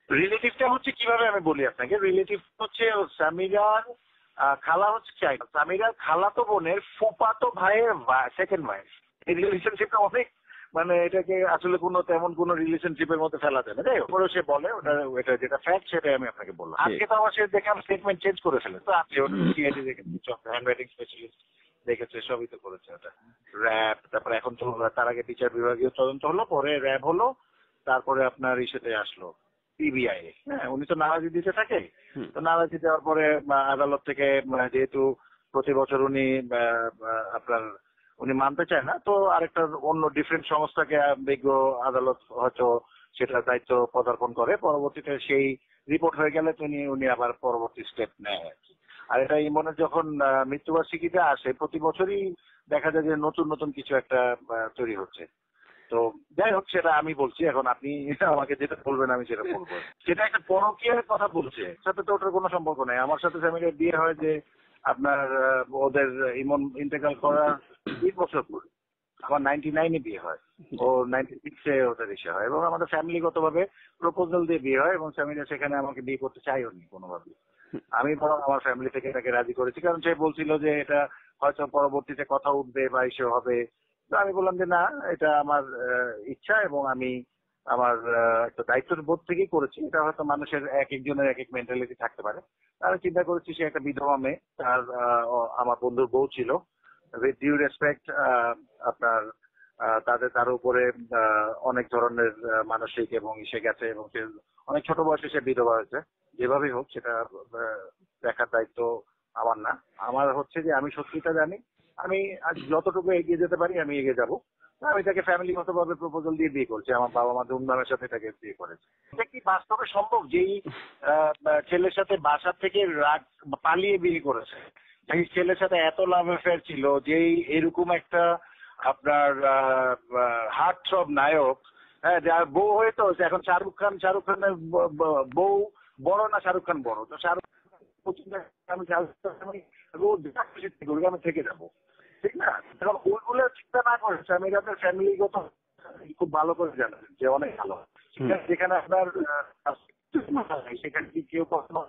রিলেটিভটা হচ্ছে কিভাবে আমি বলি আপনাকে, রিলেটিভ হচ্ছে সামিরার খালা হচ্ছে চাইনা, সামিরার খালাতো বোনের ফুপাতো ভাইয়ের সেকেন্ড ওয়াইফ। এই রিলেশনশিপটা অনেক মানে এটাকে আসলে কোনো তেমন কোনো রিলেশনশিপের মধ্যে ফেলা যায় না। যাই হোক, সে বলে ওটা যেটা ফ্যাক্ট সেটাই আমি আপনাকে বললাম। আজকে তো আমার সে দেখে আমি স্টেটমেন্ট চেঞ্জ করে ফেলে, তো আপনি ওটা সিআইডি দেখেছি, হ্যান্ড রাইটিং স্পেশালিস্ট দেখেছে, সবই তো করেছে ওটা। র্যাব, তারপরে এখন তো তার আগে বিচার বিভাগীয় তদন্ত হলো, পরে র্যাব হলো, তারপরে আপনার ইসেতে আসলো সিবিআই। হ্যাঁ, উনি তো নারাজি দিতে থাকে, তো নারাজি দেওয়ার পরে আদালত থেকে যেহেতু প্রতি বছর উনি আপনার উনি মানতে চায় না, তো আরেকটা অন্য ডিফারেন্ট সংস্থাকে বিজ্ঞ আদালত হয়তো সেটার দায়িত্ব পদার্পণ করে। পরবর্তীতে সেই রিপোর্ট হয়ে গেলে উনি আবার পরবর্তী স্টেপ নেয় আর কি। আর এটা ইমনের যখন মৃত্যুবার্ষিকীতে আসে প্রতি বছরই দেখা যায় যে নতুন নতুন কিছু একটা তৈরি হচ্ছে। তো যাই হোক, সেটা আমি বলছি, এখন আপনি আমাকে যেটা বলবেন আমি সেটা বলবো। সেটা একটা পরকীয়ার কথা বলছে, সাথে তো ওটার কোনো সম্পর্ক নেই। আমার সাথে ফ্যামিলির বিয়ে হয় যে আপনার ওদের ইমন ইন্তেকাল করার 3 বছর পর, আমার 99-এ বিয়ে হয়, ও 96-এ ওদের ইসে হয়, এবং আমাদের ফ্যামিলিগত ভাবে প্রপোজাল দিয়ে বিয়ে হয়, এবং ফ্যামিলি সেখানে আমাকে বিয়ে করতে চাইও নি কোনোভাবে। আমি বরং আমার ফ্যামিলি থেকে এটাকে রাজি করেছি, কারণ সে বলছিল যে এটা হয়তো পরবর্তীতে কথা উঠবে বা ইসে হবে। তো আমি বললাম যে না, এটা আমার ইচ্ছা, এবং আমি আমার একটা দায়িত্বের বোধ থেকেই করেছি। এটা হয়তো মানুষের এক একজনের এক এক মেন্টালিটি থাকতে পারে। আমি চিন্তা করেছি সে একটা বিধবা মেয়ে, তার আমার বন্ধুর বউ ছিল, উইথ ডিউ রেসপেক্ট আপনার তার উপরে অনেক ধরনের মানসিক এবং ইসে গেছে, এবং সে অনেক ছোট বয়সে সে বিধবা হয়েছে। যেভাবেই হোক সেটা দেখার দায়িত্ব আমার না। আমার হচ্ছে যে আমি সত্যিটা জানি, আমি আজ যতটুকু এগিয়ে যেতে পারি আমি এগিয়ে যাবো। আমি তাকে ফ্যামিলিগত ভাবে প্রপোজাল দিয়ে বিয়ে করছি, আমার বাবা মা ধুমধামের সাথে তাকে বিয়ে করেছে। এটা কি বাস্তবে সম্ভব যেই ছেলের সাথে বাসার থেকে পালিয়ে বিয়ে করেছে, এই ছেলের সাথে এত লাভ অ্যাফেয়ার ছিল, যেই এরকম একটা আপনার হার্ট থ্রব নায়ক, হ্যাঁ, যার বউ হয়তো এখন শাহরুখ খানের বউ বড় না শাহরুখ খান বড়, তো শাহরুখ আমি রোজ আমি থেকে যাবো, ঠিক না? এখন ওইগুলো চিন্তা না করে আমি আপনার ফ্যামিলিগত খুব ভালো করে জানেন যে অনেক ভালো, যেখানে আপনার সেখানে কি কেউ কখনো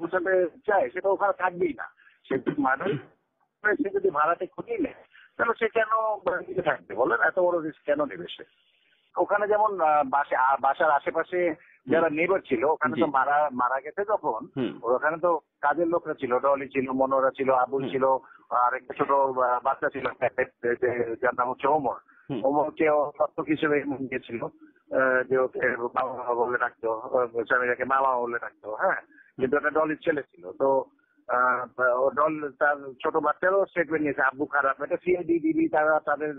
বুঝাতে চায়, সেটা ওখানে থাকবেই না। সে মানুষ, সে যদি ভাড়াতে খুঁটিয়ে নেয় তাহলে সে কেন থাকবে বলেন, এত বড় রিস্ক কেন নেবে সে? ওখানে যেমন বাসার আশেপাশে যারা নেবার ছিল, ওখানে তো মারা গেছে যখন, ওখানে তো কাজের লোকরা ছিল, ডলি ছিল, মনোরা ছিল, আবুল ছিল, আর একটা ছোট বাচ্চা ছিল যার নাম হচ্ছে ওমরকে দত্তক হিসেবে গিয়েছিল, যে ওকে বাবা বলে ডাকতো, স্বামীরাকে মামা বলে ডাকতো। হ্যাঁ, কিন্তু একটা ডলির ছেলে ছিল। তো ডল তার ছোট বাচ্চারও স্টেটমেন্ট নিয়েছে, আব্বু খারাপ। এটা সিআইডি ডিবি তারা তাদের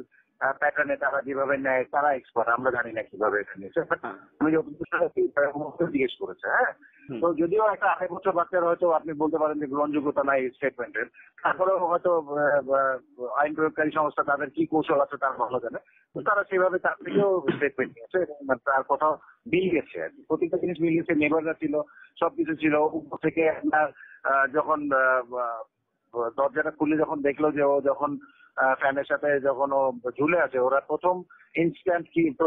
প্যাটার্নে তারা যেভাবে নেয় তারা এক্সপার্ট, আমরা জানি না কিভাবে এটা নিয়েছে। আমি যত জিজ্ঞেস করেছে। হ্যাঁ, তো যদিও একটা 8 বছর বাচ্চার হয়তো আপনি বলতে পারেন যে গ্রহণযোগ্যতা নাই স্টেটমেন্টের, তারপরেও হয়তো আইন প্রয়োগকারী সংস্থা তাদের কি কৌশল আছে তার ভালো জানে, তো তারা সেভাবে তার থেকেও স্টেটমেন্ট নিয়েছে, এবং তার কথা মিলিয়েছে আর কি। প্রত্যেকটা জিনিস মিলিয়েছে, নেবাররা ছিল, সবকিছু ছিল। উপর থেকে আপনার যখন দরজাটা খুলে যখন দেখলো যে ও যখন ফ্যানের সাথে যখন ও ঝুলে আছে, ওরা প্রথম ইনস্টিংক্ট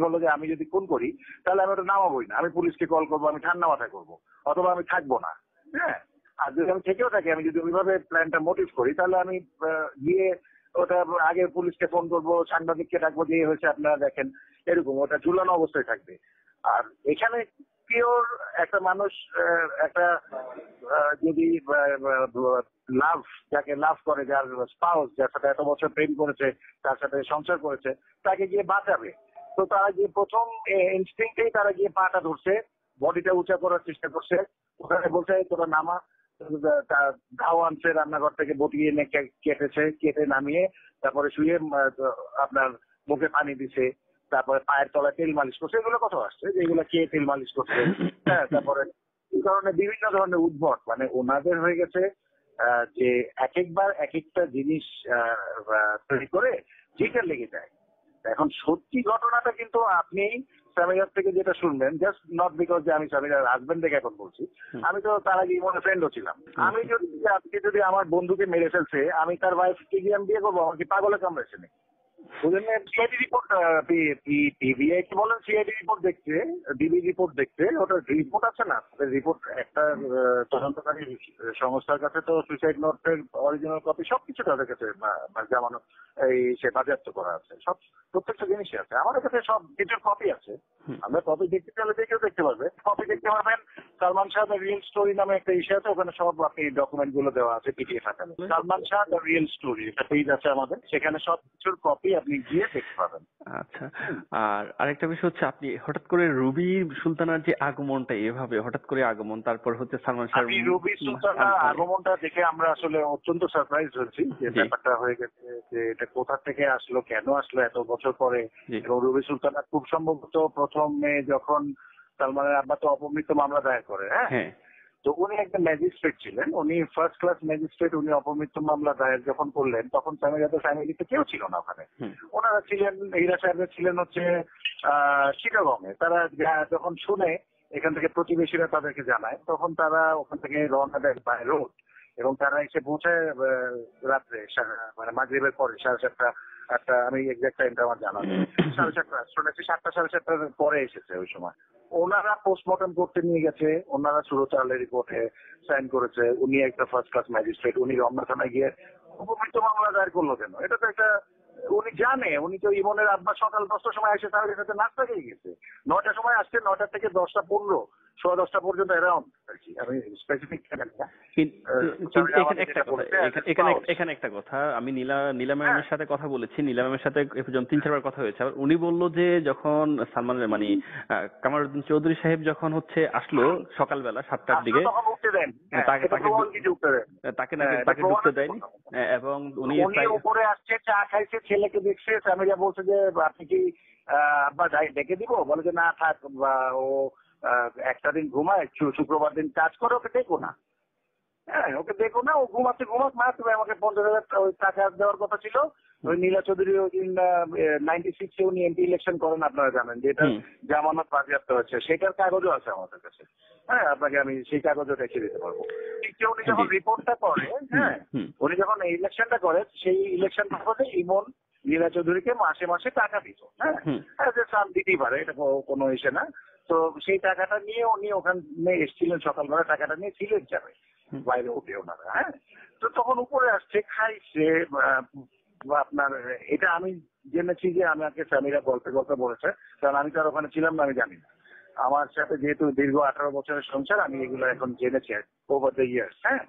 হলো যে আমি যদি খুন করি তাহলে আমি ওটা নামাবোই না, আমি পুলিশকে কল করবো, আমি ঠান্ডা মাথায় করবো, অথবা আমি থাকবো না। হ্যাঁ, আর যদি আমি থেকেও থাকি, আমি যদি ওইভাবে প্ল্যানটা মোটিভ করি, তাহলে আমি গিয়ে ওটা আগে পুলিশকে ফোন করবো, সাংবাদিককে ডাকবো, যে হয়েছে আপনারা দেখেন, এরকম ওটা ঝুলানো অবস্থায় থাকবে। আর এখানে পিওর একটা মানুষ একটা যদি লাভ, যাকে লাভ করে, যার স্পাউস, যার সাথে এত বছর প্রেম করেছে, তার সাথে সংসার করেছে, তাকে গিয়ে বাঁচাবে। তো তারা গিয়ে প্রথম ইনস্টিংক্টেই তারা গিয়ে পাটা ধরছে, বডিটা উঁচা করার চেষ্টা করছে, ওখানে বলছে তোরা নামা। ঘাও আনছে রান্নাঘর থেকে, বটি এনে কেটেছে, কেটে নামিয়ে তারপরে শুয়ে আপনার মুখে পানি দিছে, তারপরে পায়ের তলায় তেল মালিশ করছে। এগুলো কথা আসছে যে এগুলো কে তেল মালিশ করছে। হ্যাঁ, তারপরে এই ধরনের বিভিন্ন ধরনের উদ্ভট, মানে ওনাদের হয়ে গেছে যে এক একবার এক একটা জিনিস তৈরি করে যেটা লেগে যায়। এখন সত্যি ঘটনাটা কিন্তু আপনি সামিরার থেকে যেটা শুনবেন, জাস্ট নট বিকজ যে আমি সামিরার হাজবেন্ড থেকে এখন বলছি, আমি তো তার আগে মনে ফ্রেন্ডও ছিলাম। আমি যদি আজকে যদি আমার বন্ধুকে মেরে ফেলছে, আমি তার ওয়াইফকে গিয়ে আমি বিয়ে করবো, আমার কি পাগলে কামড়েছে নাকি? বুঝলেন না, সিআইডি রিপোর্ট, পিবিআই কি বলেন, সিআইডি রিপোর্ট দেখতে, ডিবি রিপোর্ট দেখতে, ওটা রিপোর্ট আছে না, রিপোর্ট একটা তদন্তকারী সংস্থার কাছে তো সুইসাইড নোটের অরিজিনাল কপি সবকিছু তাদের কাছে জামানত এই সে বাজেয়াপ্ত করা আছে, সব প্রত্যেকটা জিনিসই আছে আমাদের কাছে, সব কিছুর কপি আছে। আমরা কপি দেখতে চাইলে দেখেও দেখতে পারবে, কপি দেখতে পারবেন। Salman Shah the real story নামে একটা ইস্যু আছে, ওখানে সব আপনি ডকুমেন্ট গুলো দেওয়া আছে পিডিএফ আকারে। Salman Shah the real story একটা পেজ আছে আমাদের, সেখানে সব কিছুর কপি আপনি গিয়ে দেখতে পাবেন। আচ্ছা, আর আরেকটা বিষয় হচ্ছে আপনি হঠাৎ করে রুবি সুলতানার যে আগমনটা, এভাবে হঠাৎ করে আগমন, তারপর হচ্ছে সালমান শাহ রুবি সুলতানার আগমনটা দেখে আমরা আসলে অত্যন্ত সারপ্রাইজ হয়েছি যে ব্যাপারটা হয়ে গেছে, যে এটা কোথা থেকে আসলো, কেন আসলো এত বছর পরে। এবং রুবি সুলতানা খুব সম্ভবত প্রথমে যখন সালমানের আব্বা তো অপমৃত্যু মামলা দায়ের করে, হ্যাঁ, তো উনি একটা ম্যাজিস্ট্রেট ছিলেন, উনি ফার্স্ট ক্লাস ম্যাজিস্ট্রেট, উনি অপমৃত্যু মামলা দায়ের যখন করলেন তখন সামিরাদের ফ্যামিলিতে কেউ ছিল না ওখানে। ওনারা ছিলেন, ইরা সাহেবের ছিলেন হচ্ছে চিটাগংয়ে। তারা যখন শুনে এখান থেকে প্রতিবেশীরা তাদেরকে জানায়, তখন তারা ওখান থেকে রওনা দেয় বাই রোড, এবং তারা এসে পৌঁছায় রাত্রে মানে মাগরিবের পরে 7:30, আমি এক্সাক্ট টাইমটা আমার জানা নেই, 7:30 শুনেছি, 7টা 7:30টার পরে এসেছে ওই সময়। ওনারা পোস্টমর্টম করতে নিয়ে গেছে, ওনারা সুরতালের রিপোর্টে সাইন করেছে, উনি একটা ফার্স্ট ক্লাস ম্যাজিস্ট্রেট, উনি রমনা থানায় গিয়ে অপমৃত্যু মামলা দায়ের করলো কেন? এটা তো একটা, উনি জানে, উনি তো ইমনের আব্বা সকাল 10টার সময় এসে তার সাথে নাস্তা খেয়ে গেছে, 9টার সময় আসছে, 9টা থেকে 10:15, 10:15 পর্যন্ত অ্যারাউন্ড আর কি, আমি স্পেসিফিক জানি না। এখানে একটা কথা, আমি নীলা ম্যামের সাথে কথা বলেছি, নীলা ম্যামের সাথে 3-4 বার কথা হয়েছে। উনি বললো যে যখন সালমানের মানে কামারউদ্দিন চৌধুরী সাহেব যখন হচ্ছে আসলো সকালবেলা 7টার দিকে, তাকে ঢুকতে দেয়নি, এবং উনি উপরে আসছে, চা খাইছে, ছেলেকে দেখছে, ফ্যামিলি বলছে যে আপনি কি আব্বা ডেকে দিব, বলে যে না থাক, ও একটা দিন ঘুমায়, শুক্রবার দিন কাজ করে, ওকে দেখো না। হ্যাঁ, ওকে দেখো না, ও ঘুমাক মা, তুমি আমাকে 50,000 টাকা দেওয়ার কথা ছিল। ওই নীলা চৌধুরী ওই দিন 96-এ উনি এমপি ইলেকশন করেন, আপনারা জানেন, যেটা জামানত বাজেয়াপ্ত হচ্ছে, সেটার কাগজও আছে আমাদের কাছে। হ্যাঁ, আপনাকে আমি সেই কাগজও রেখে দিতে পারবো। উনি যখন রিপোর্টটা করে, হ্যাঁ, উনি যখন ইলেকশনটা করে, সেই ইলেকশন পারপাসে ইমন নীলা চৌধুরীকে মাসে মাসে টাকা দিত। হ্যাঁ, যে সাল দিতেই পারে, এটা কোনো ইসে না। তো সেই টাকাটা নিয়ে উনি ওখানে এসেছিলেন সকালবেলা, টাকাটা নিয়ে ছিলেন যাবে বাইরে উঠে ওনারা। হ্যাঁ, তো তখন উপরে আসছে, খাইছে, আপনার এটা আমি জেনেছি যে আমাকে স্বামীরা গল্পে বলেছে, কারণ আমি তো আর ওখানে ছিলাম না, আমি জানি না। আমার সাথে যেহেতু দীর্ঘ 18 বছরের সংসার, আমি এগুলো এখন জেনেছি ওভার দ্য ইয়ার্স। হ্যাঁ,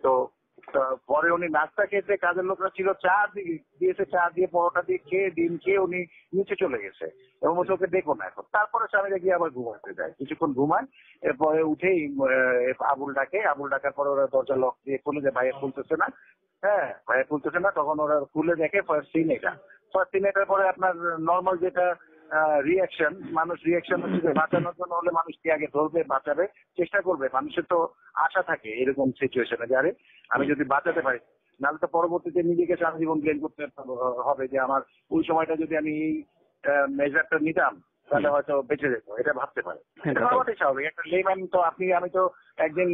তো পরে উনি নাস্তা খেতে, কাজের লোকরা ছিল, চা দিয়েছে, চা দিয়ে পরোটা দিয়ে খেয়ে, ডিম খেয়ে উনি নিচে চলে গেছে, এবং ওকে দেখো না এখন। তারপরে স্বামীরা গিয়ে আবার ঘুমাতে যায়, কিছুক্ষণ ঘুমায়, এরপরে উঠেই আবুল ডাকার পরে ওরা দরজা লক দিয়ে খুলে যে ভাইয়া খুলতেছে না, হ্যাঁ ভাইয়া খুলতেছে না, তখন ওরা খুলে দেখে ফার্স্ট সিন এটার পরে আপনার নর্মাল যেটা রিয়াকশন, মানুষ রিয়াকশন হচ্ছে বাঁচানোর জন্য হলে মানুষ কি আগে ধরবে, বাঁচাবে, চেষ্টা করবে, মানুষের তো আশা থাকে এরকম সিচুয়েশনে, যে আরে আমি যদি বাঁচাতে পারি, নাহলে তো পরবর্তীতে নিজেকে সারা জীবন ব্লেম করতে হবে যে আমার ওই সময়টা যদি আমি এই মেজারটা নিতাম তাহলে হয়তো বেঁচে যেত, এটা ভাবতে পারে। এটা ভাবাটাই স্বাভাবিক, একটা লেম্যান তো আমি তো একদিন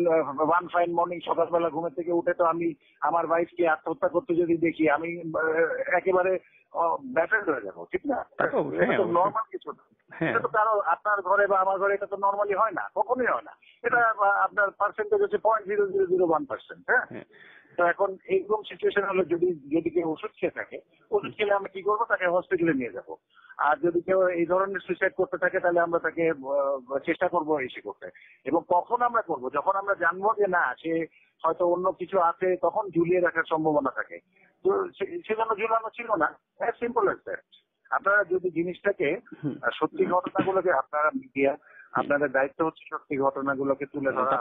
ওয়ান ফাইন মর্নিং সকালবেলা ঘুমের থেকে উঠে তো আমি আমার ওয়াইফকে আত্মহত্যা করতে যদি দেখি, আমি একেবারে ব্যাটার হয়ে যাবো, ঠিক না? এটা তো নর্মাল কিছু না, এটা তো কারো আপনার ঘরে বা আমার ঘরে এটা তো নর্মালি হয় না, কখনোই হয় না। এটা আপনার পার্সেন্টেজ হচ্ছে 0.0001%। হ্যাঁ, তো এখন এইরকম সিচুয়েশন হলে যদি কেউ ওষুধ খেয়ে থাকে, ওষুধ খেলে আমরা কি করবো, তাকে হসপিটালে নিয়ে যাবো। আর যদি কেউ এই ধরনের সুইসাইড করতে থাকে, তাহলে আমরা তাকে চেষ্টা করবো এসে করতে। এবং কখন আমরা করবো, যখন আমরা জানবো যে না সে হয়তো অন্য কিছু আছে, তখন ঝুলিয়ে রাখার সম্ভাবনা থাকে। তো সেজন্য ঝুলানো ছিল না, সিম্পল অ্যাজ দ্যাট। আপনারা যদি জিনিসটাকে সত্যি ঘটনাগুলোকে, আপনারা মিডিয়া, আপনাদের দায়িত্ব হচ্ছে সত্যি ঘটনাগুলোকে তুলে ধরা।